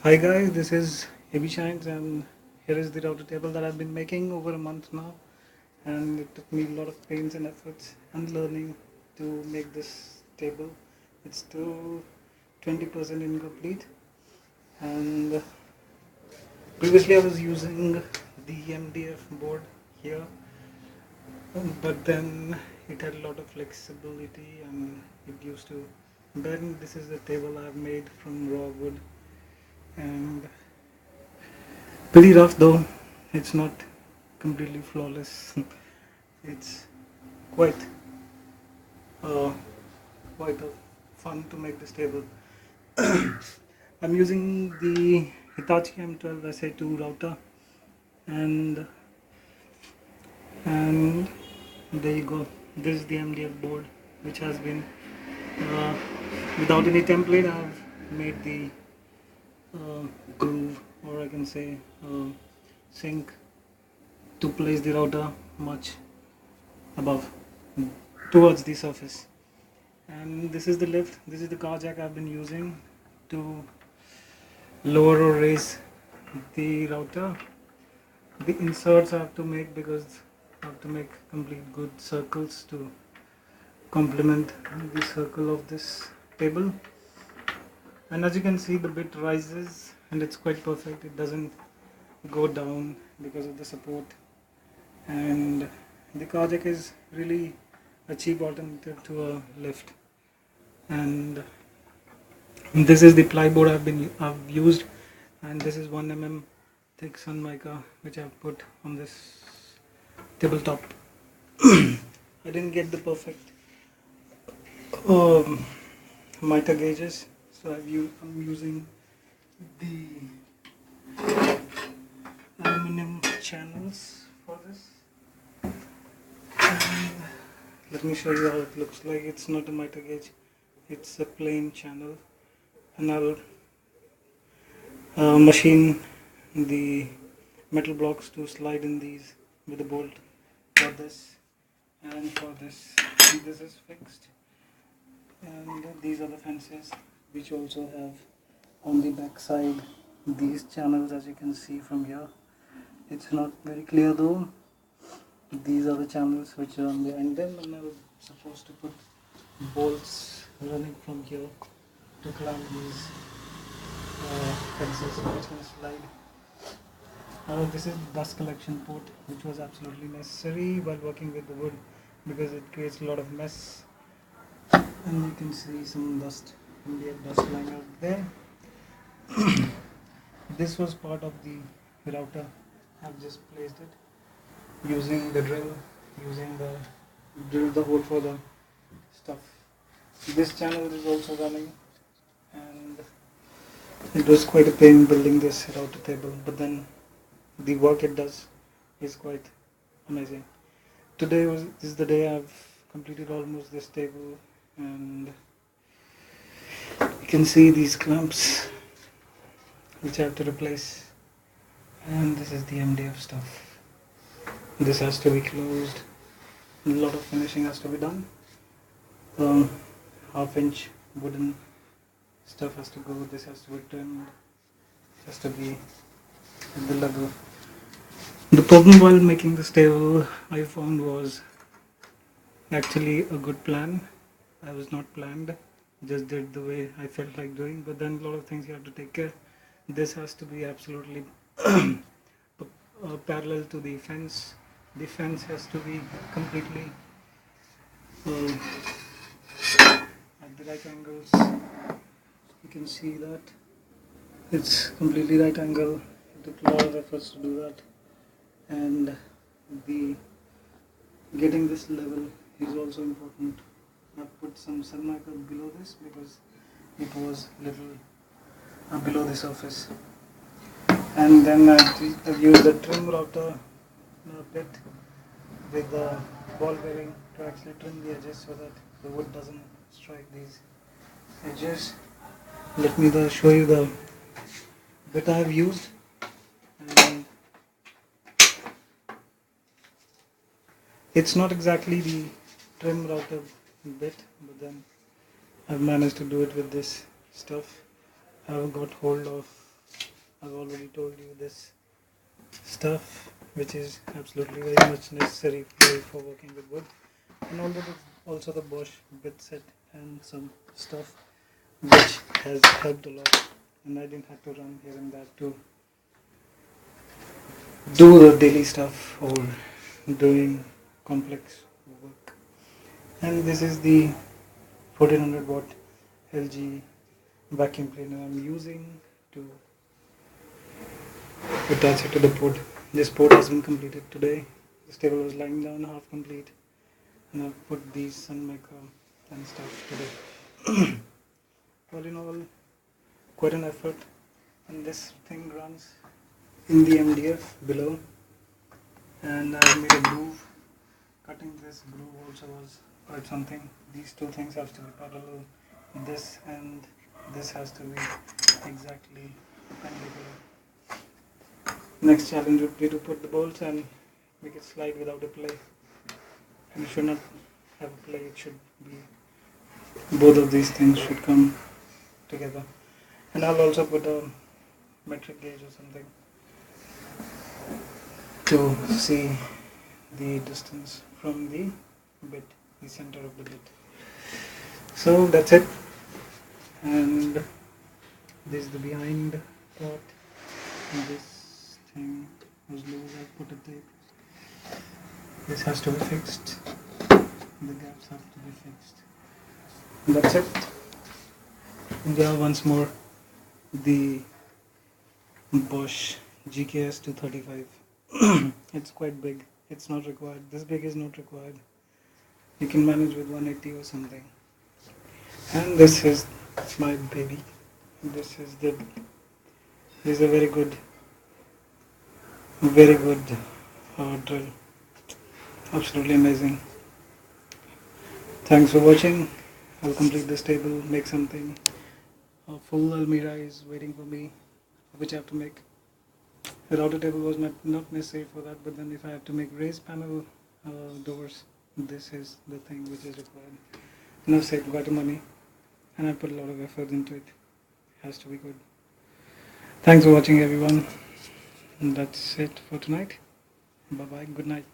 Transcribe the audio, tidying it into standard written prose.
Hi guys, this is Heavy Shines and here is the router table that I've been making over a month now, and it took me a lot of pains and efforts and learning to make this table. It's still 20% incomplete, and previously I was using the MDF board here, but then it had a lot of flexibility and it used to bend. This is the table I've made from raw wood, and pretty rough though. It's not completely flawless. It's quite uh, quite a fun to make this table. I'm using the Hitachi M12SA2 router, and and there you go. This is the MDF board, which has been uh, without any template. I've made the uh, groove, or I can say sink, to place the router much above towards the surface. And this is the lift. This is the car jack I've been using to lower or raise the router. The inserts I have to make because I have to make complete good circles to complement the circle of this table. And as you can see, the bit rises and it's quite perfect. It doesn't go down because of the support. And the car jack is really a cheap alternative to a lift. And this is the plyboard I've used, and this is 1 mm thick sun mica which I've put on this tabletop. I didn't get the perfect um, mitre gauges, so I'm using the aluminum channels for this. And let me show you how it looks like. It's not a mitre gauge, it's a plain channel, and I'll machine the metal blocks to slide in these with a bolt for this and for this. This is fixed, and these are the fences which also have on the back side these channels, as you can see from here. It's not very clear though. These are the channels which are on the end. Then I'm supposed to put bolts running from here to clamp these fences which can slide. This is dust collection port, which was absolutely necessary while working with the wood because it creates a lot of mess, and you can see some dust, MDF dust lying out there. This was part of the router. I've just placed it using the drill, drilled the hole for the stuff. This channel is also running, and it was quite a pain building this router table, but then the work it does is quite amazing. This is the day I've completed almost this table, and you can see these clamps which I have to replace, and this is the MDF stuff. This has to be closed. A lot of finishing has to be done. Half-inch wooden stuff has to go. This has to be trimmed. It has to be at the level. The problem while making this table I found was actually a good plan. I was not planned, just did the way I felt like doing, but then a lot of things you have to take care. This has to be absolutely parallel to the fence. The fence has to be completely uh, at the right angles. You can see that it's completely right angle. It took a lot of efforts to do that, and the getting this level is also important. I've put some ceramic below this because it was little below the surface, and then I've used a trim router bit with the ball bearing to actually trim the edges so that the wood doesn't strike these edges. Let me show you the bit I have used. And it's not exactly the trim router bit, but then I've managed to do it with this stuff. I've got hold of I've already told you this stuff, which is absolutely very much necessary for working with wood. And also the Bosch bit set and some stuff which has helped a lot, and I didn't have to run here and there to do the daily stuff or doing complex work. And this is the 1400 watt LG vacuum cleaner I'm using to attach it to the pod. This pod has been completed today. This table was lying down half complete, and I've put these sun maker and stuff today. All in all, quite an effort, and this thing runs in the MDF below, and I've made a groove. Cutting this groove also was quite something. These two things have to be parallel. This and this has to be exactly perpendicular. Next challenge would be to put the bolts and make it slide without a play. And it should not have a play, it should be, both of these things should come together. And I'll also put a metric gauge or something to see the distance from the bit, the center of the bit. So that's it. And this is the behind part. And this thing was loose, I put a tape. This has to be fixed. The gaps have to be fixed. And that's it. And yeah, once more, the Bosch GKS 235. It's quite big. It's not required. This big is not required. You can manage with 180 or something. And this is my baby. This is a very good drill. Absolutely amazing. Thanks for watching. I'll complete this table, make something. A full almirah is waiting for me, which I have to make. The router table was not necessary for that, but then if I have to make raised panel doors, this is the thing which is required. And I've saved quite a money, and I put a lot of effort into it. It has to be good. Thanks for watching, everyone. And that's it for tonight. Bye bye. Good night.